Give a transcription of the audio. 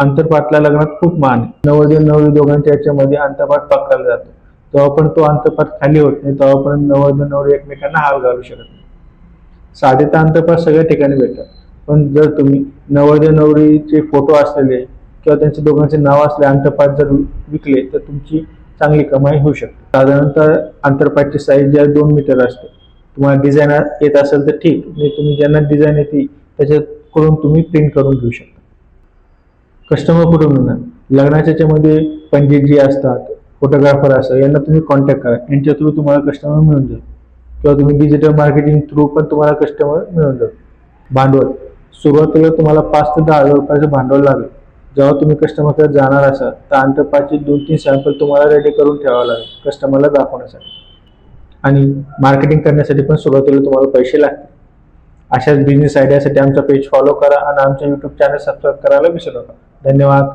अंतरपाठला लग्नात खूप मान आहे. नवरदेव नवरी दोघांच्या याच्यामध्ये अंतरपाठ पकडला जातो. जेव्हा पण तो अंतरपाठ खाली होत नाही तेव्हापर्यंत नवरदेव नवरी एकमेकांना हार घालू शकत नाही. साधे तर अंतरपाठ सगळ्या ठिकाणी भेटतात, पण जर तुम्ही नवरदेव नवरीचे फोटो असलेले किंवा त्यांचे दोघांचे नाव असले अंतरपाठ जर विकले तर तुमची चांगली कमाई होऊ शकते. साधारणतः अंतरपाठची साईज 2 मीटर असते. तुम्हाला डिझाईन येत असेल तर ठीक, नाही तुम्ही ज्यांना डिझाईन येते त्याच्याकडून तुम्ही प्रिंट करून घेऊ शकता. कस्टमर कुठून मिळणार? लग्नाच्या याच्यामध्ये पंडित जी असतात, फोटोग्राफर असतात, यांना तुम्ही कॉन्टॅक्ट करा, यांच्या थ्रू तुम्हाला कस्टमर मिळून जाईल. किंवा तुम्ही डिजिटल मार्केटिंग थ्रू पण तुम्हाला कस्टमर मिळून जाईल. भांडवल सुरुवातीला तुम्हाला 5 ते 10 हजार रुपयाचं भांडवल लागेल. जेव्हा तुम्ही कस्टमरकडे जाणार असाल तर अंतरपाठचे 2-3 सॅम्पल तुम्हाला रेडी करून ठेवावं लागेल कस्टमरला दाखवण्यासाठी. आणि मार्केटिंग करण्यासाठी पण सुरुवातीला तुम्हाला पैसे लागतील. अशाच बिझनेस आयडियासाठी आमचा पेज फॉलो करा आणि आमच्या YouTube चॅनल सबस्क्राईब करायला विसरू नका. धन्यवाद.